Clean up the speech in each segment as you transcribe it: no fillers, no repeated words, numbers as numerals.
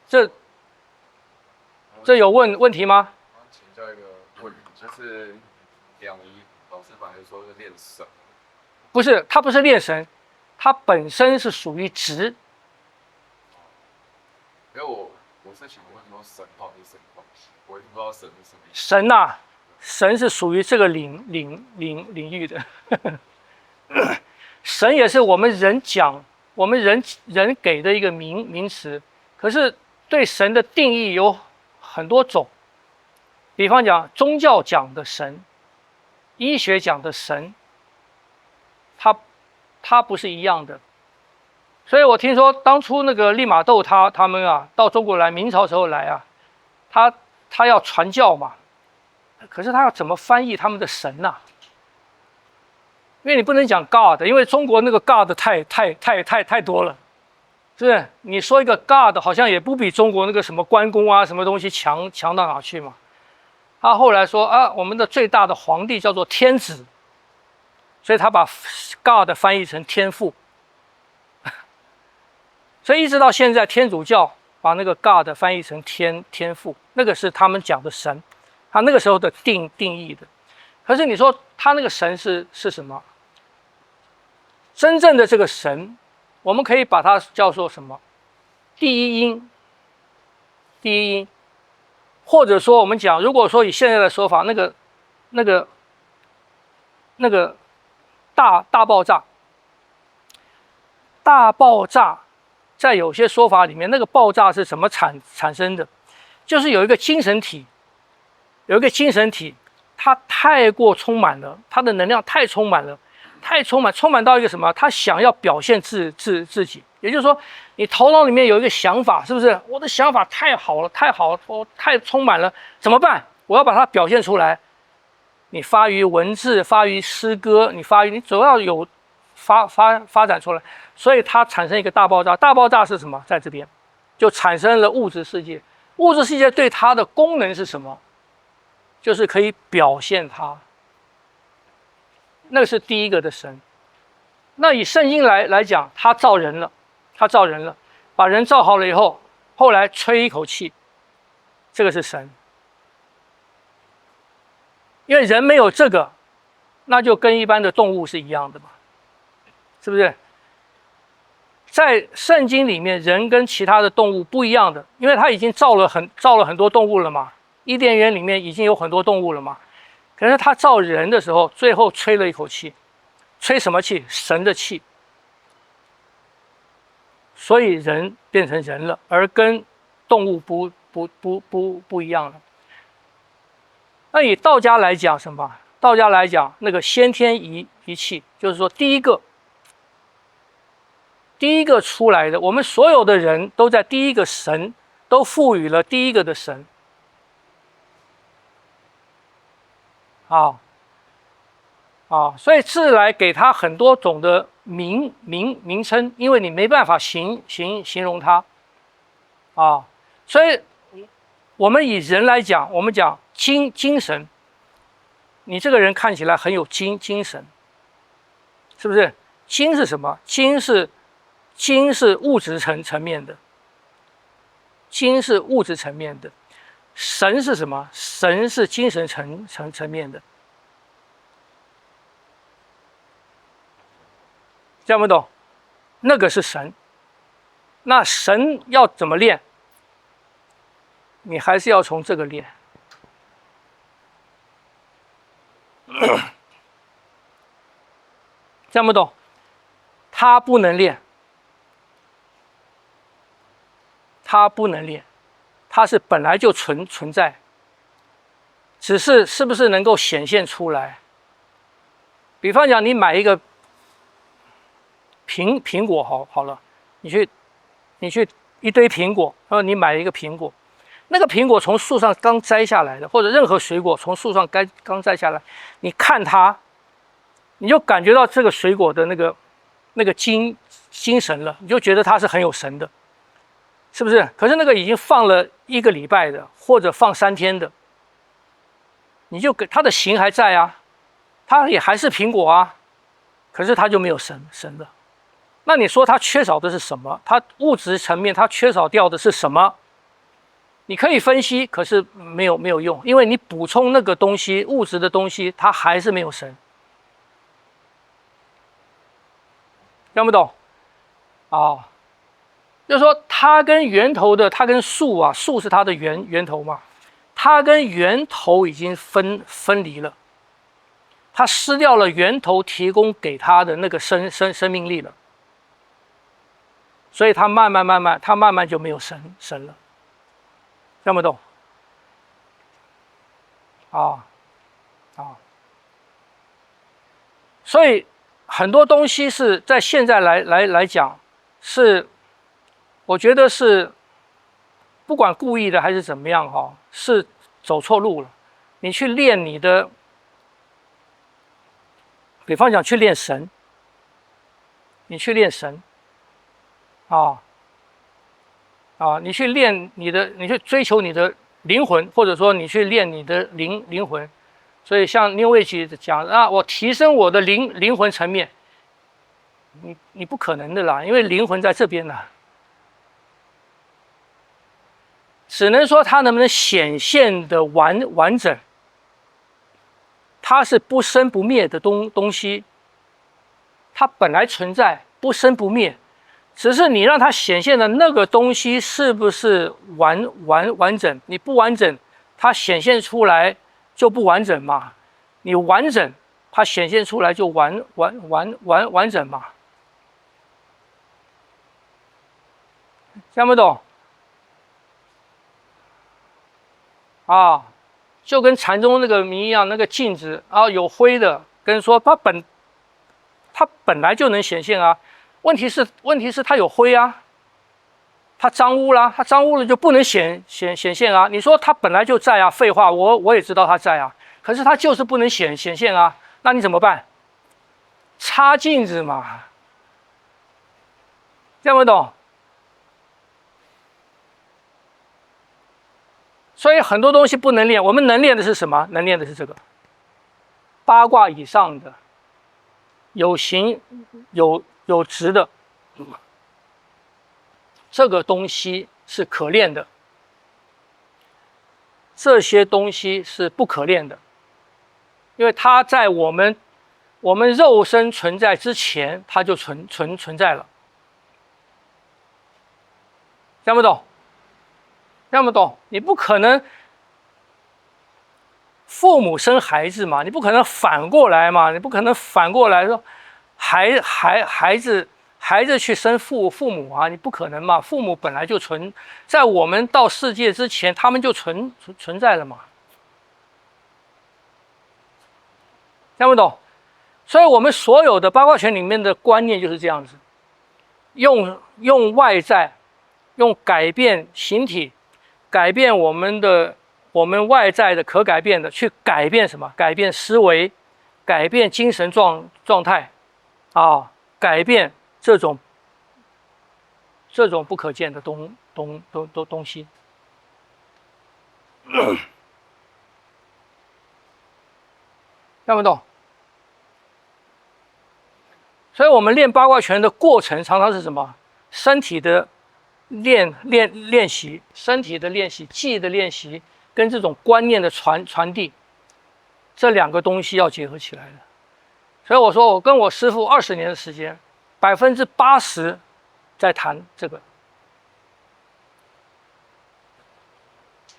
这有问题吗？我请教一个问题，就是两仪老师本来说是练神，不是，它不是练神，它本身是属于质。因为我是想问说神到底是什么东西，我也不知道神是什么意思。神呐、神是属于这个领域的。神也是我们人讲，我们人给的一个名词，可是对神的定义有很多种。比方讲，宗教讲的神，医学讲的神，它不是一样的。所以我听说当初那个利玛窦他们啊，到中国来，明朝时候来啊，他要传教嘛，可是他要怎么翻译他们的神呐、因为你不能讲 God， 因为中国那个 God 太多了，是不是？你说一个 God 好像也不比中国那个什么关公啊什么东西强到哪去嘛。他后来说啊，我们的最大的皇帝叫做天子，所以他把 God 翻译成天父。所以一直到现在，天主教把那个 God 翻译成天父，那个是他们讲的神，他那个时候的定义的。可是你说他那个神是什么？真正的这个神，我们可以把它叫做什么？第一因，或者说我们讲，如果说以现在的说法，那个大爆炸，在有些说法里面，那个爆炸是怎么产生的？就是有一个精神体，它太过充满了，它的能量太充满了，充满到一个什么？它想要表现自己，也就是说，你头脑里面有一个想法，是不是？我的想法太好了，我太充满了，怎么办？我要把它表现出来。你发于文字，发于诗歌，你总要有发展出来，所以它产生一个大爆炸。大爆炸是什么？在这边就产生了物质世界。物质世界对它的功能是什么？就是可以表现它。那个是第一个的神。那以圣经来讲，他造人了，把人造好了以后，后来吹一口气，这个是神。因为人没有这个，那就跟一般的动物是一样的嘛，是不是？在圣经里面，人跟其他的动物不一样的，因为他已经造了很多动物了嘛，伊甸园里面已经有很多动物了嘛。可是他造人的时候，最后吹了一口气，吹什么气？神的气。所以人变成人了，而跟动物不一样了。那以道家来讲什么？道家来讲，那个先天一气，就是说第一个出来的，我们所有的人都在第一个神，都赋予了第一个的神。所以自来给他很多种的名称，因为你没办法形容它。所以我们以人来讲，我们讲精神，你这个人看起来很有精神，是不是？精是什么？精是物质层面的，神是什么？神是精神层面的。这样不懂？那个是神。那神要怎么练？你还是要从这个练。这样不懂？他不能练，它是本来就存在，只是不是能够显现出来。比方讲，你买一个苹果好了，你去一堆苹果，然后你买一个苹果，那个苹果从树上刚摘下来的，或者任何水果从树上刚摘下来，你看它，你就感觉到这个水果的那个精神了，你就觉得它是很有神的，是不是？可是那个已经放了1个礼拜的，或者放3天的，你就给它的形还在啊，它也还是苹果啊，可是它就没有神了。那你说它缺少的是什么？它物质层面它缺少掉的是什么？你可以分析，可是没有用，因为你补充那个东西，物质的东西，它还是没有神。听不懂？啊，就是说它跟源头的，它跟树啊，树是它的源头嘛，它跟源头已经分离了，它失掉了源头提供给它的那个生命力了，所以它慢慢就没有神了。听不懂？啊，所以很多东西是在现在来讲，是我觉得是不管故意的还是怎么样哈，是走错路了。你去练你的，比方讲去练神，你去练神，你去练你的，你去追求你的灵魂，或者说你去练你的灵魂。所以像 New Age 讲啊，我提升我的灵魂层面，你不可能的啦，因为灵魂在这边呢，只能说它能不能显现的完整，它是不生不灭的东西，它本来存在，不生不灭。只是你让它显现的那个东西是不是完整？你不完整，它显现出来就不完整嘛。你完整，它显现出来就完整嘛。听不懂？啊，就跟禅宗那个谜一样，那个镜子啊有灰的，跟说它本来就能显现啊。问题是它有灰啊，它脏污啦，它脏污了就不能显现啊。你说它本来就在啊，废话，我也知道它在啊，可是它就是不能显现啊，那你怎么办？擦镜子嘛，听不懂？所以很多东西不能练，我们能练的是什么？能练的是这个八卦以上的，有形有质的，这个东西是可练的，这些东西是不可练的，因为它在我们肉身存在之前，它就存在了。听不懂？听不懂？你不可能父母生孩子嘛，你不可能反过来嘛，你不可能反过来说孩子去生父母啊，你不可能嘛，父母本来就在我们到世界之前，他们就存在了嘛。听不懂？所以我们所有的八卦拳里面的观念就是这样子，用外在，用改变形体，改变我们外在的可改变的，去改变什么？改变思维，改变精神状态，改变这种不可见的东西。听不懂？所以我们练八卦拳的过程常常是什么？身体的练习，身体的练习，技的练习，跟这种观念的传递，这两个东西要结合起来的。所以我说，我跟我师父20年的时间，80%在谈这个，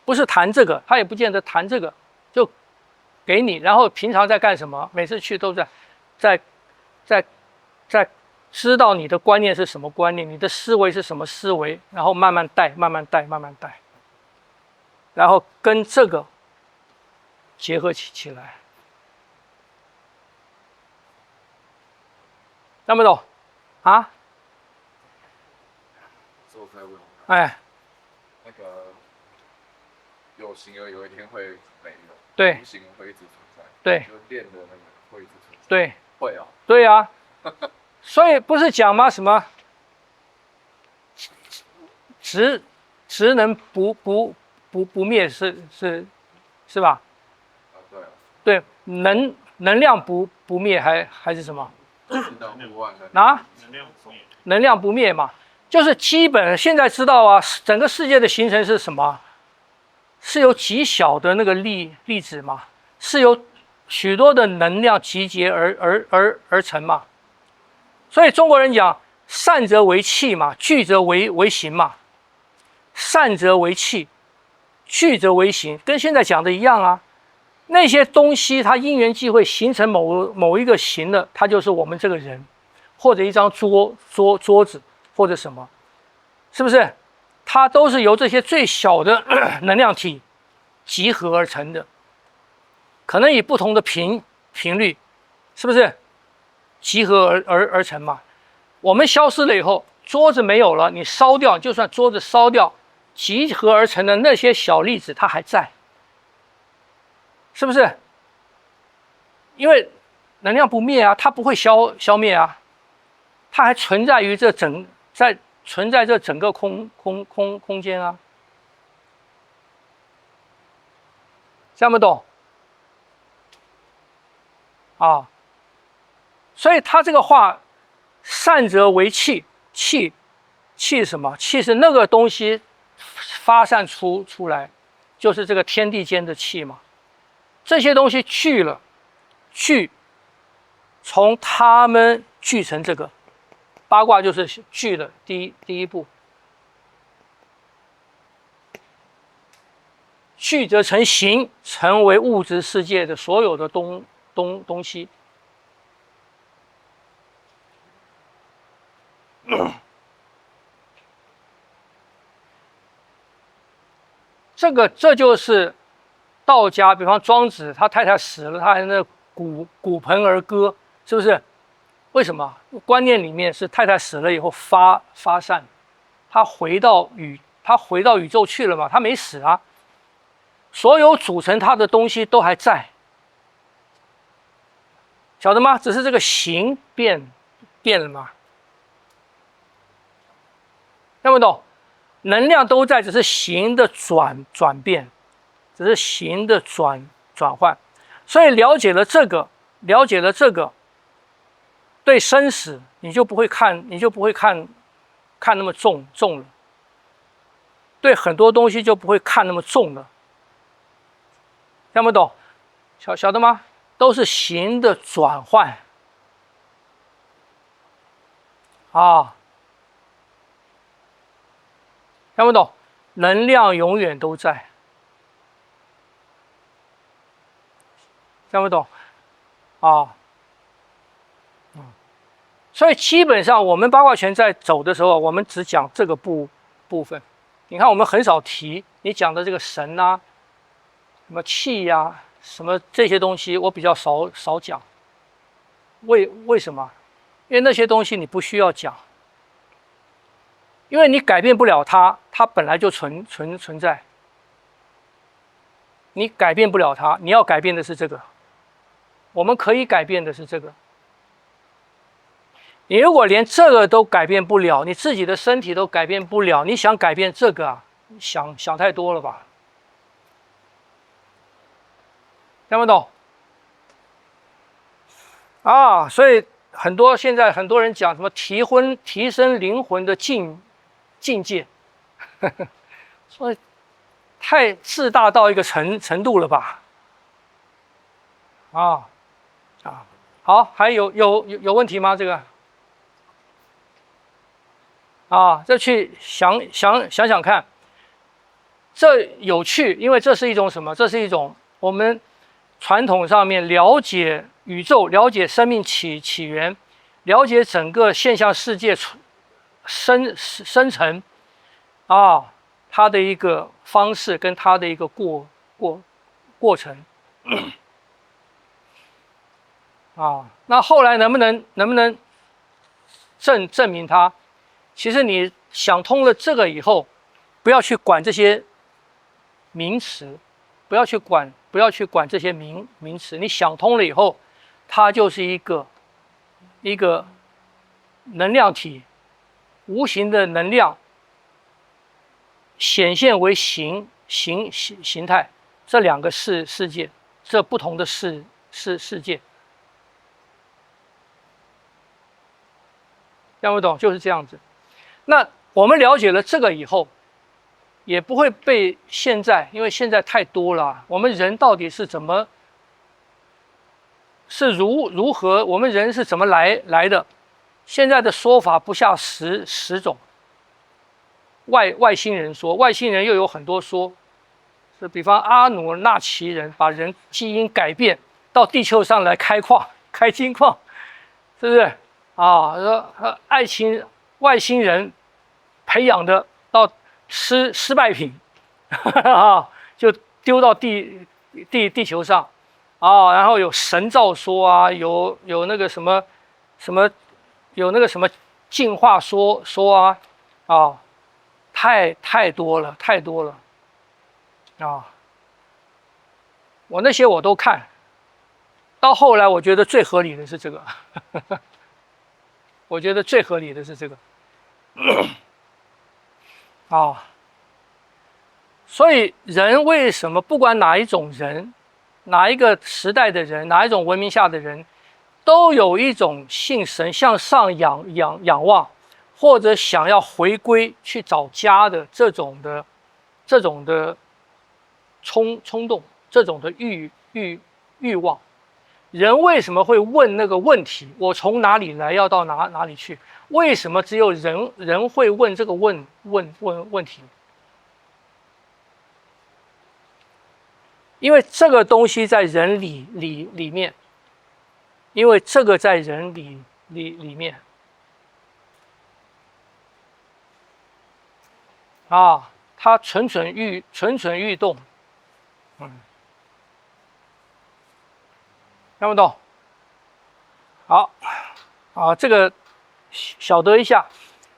不是谈这个，他也不见得谈这个，就给你，然后平常在干什么？每次去都在知道你的观念是什么观念，你的思维是什么思维，然后慢慢带，然后跟这个结合起来。听不懂？啊？所以我才问。哎，那个有形而有一天会没有，对，无形会一直存在，对，就练的那个会一直存在，对，会啊，对啊。所以不是讲吗？什么职能不灭是吧？啊对啊，对，能量不灭还是什么？啊？能量不灭嘛，就是基本现在知道啊，整个世界的形成是什么？是由极小的那个粒子嘛，是由许多的能量集结而成嘛。所以中国人讲散则为气嘛，聚则为形嘛。散则为气，聚则为形，跟现在讲的一样啊。那些东西它因缘际会形成某一个形了，它就是我们这个人，或者一张桌子，或者什么，是不是？它都是由这些最小的能量体集合而成的，可能以不同的频率，是不是？集合而成嘛。我们消失了以后，桌子没有了，你烧掉，就算桌子烧掉，集合而成的那些小粒子它还在，是不是？因为能量不灭啊，它不会消灭啊，它还存在于存在这整个空间啊，这么懂啊？所以他这个话，散则为气，气是什么？气是那个东西发散出来，就是这个天地间的气嘛。这些东西聚了，从它们聚成这个八卦，就是聚的第一步。聚则成形，成为物质世界的所有的东西。这就是道家，比方庄子，他太太死了，他还那骨盆而歌，是不是？为什么？观念里面是太太死了以后发散，他回到宇宙去了嘛，他没死啊，所有组成他的东西都还在，晓得吗？只是这个形变了嘛，听不懂？能量都在，只是形的转变，只是形的转换。所以了解了这个，对生死你就不会看那么重了，对很多东西就不会看那么重了，听不懂？晓得吗？都是形的转换啊。听不懂？能量永远都在，听不懂？啊，所以基本上我们八卦拳在走的时候，我们只讲这个部分。你看，我们很少提你讲的这个神啊、什么气呀、啊、什么这些东西，我比较少讲。为什么？因为那些东西你不需要讲。因为你改变不了它，它本来就存在。你改变不了它，你要改变的是这个。我们可以改变的是这个。你如果连这个都改变不了，你自己的身体都改变不了，你想改变这个啊，想太多了吧？听不懂？啊，所以现在很多人讲什么提升灵魂的境界，所以太自大到一个程度了吧？好，还有问题吗？这个这去想看，这有趣，因为这是一种什么？这是一种我们传统上面了解宇宙、了解生命起源、了解整个现象世界生成它的一个方式跟它的一个过程那后来能不能证明它？其实你想通了这个以后，不要去管这些名词，不要去管这些名词。你想通了以后，它就是一个能量体，无形的能量显现为形态，这两个世界，这不同的世界。听不懂？就是这样子。那我们了解了这个以后，也不会被现在，因为现在太多了，我们人到底是怎么，是如何，我们人是怎么来的？现在的说法不下十种。外星人说，外星人又有很多说，是比方阿努纳奇人把人基因改变到地球上来开金矿，是不是啊？外星人培养的到失败品啊，就丢到地球上啊，然后有神造说啊，有那个什么，有那个什么进化说啊。太多了啊！我那些我都看，到后来我觉得最合理的是这个，我觉得最合理的是这个啊。所以人为什么不管哪一种人，哪一个时代的人，哪一种文明下的人，都有一种信神向上仰望。或者想要回归去找家的这种的冲动，这种的欲望，人为什么会问那个问题？我从哪里来，要到哪里去？为什么只有人会问这个问题？因为这个东西在人里面，因为这个在人里面。啊，它蠢蠢欲动，看不懂？好，啊，这个晓得一下。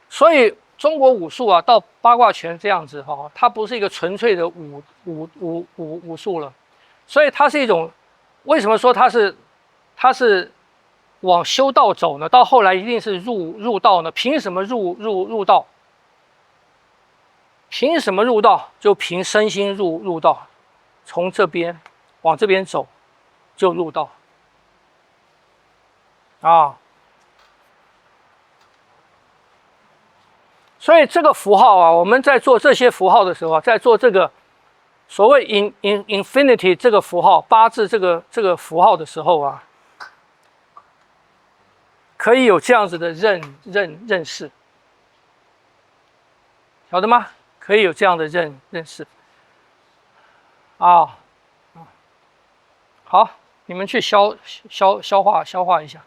所以中国武术啊，到八卦拳这样子哈，它不是一个纯粹的武术了，所以它是一种，为什么说它是往修道走呢？到后来一定是入道呢？凭什么入道？凭什么入道？就凭身心入道，从这边往这边走，就入道啊。所以这个符号啊，我们在做这些符号的时候啊，在做这个所谓 infinity 这个符号八字这个符号的时候啊，可以有这样子的认识，晓得吗？可以有这样的认识啊，好，你们去消化一下。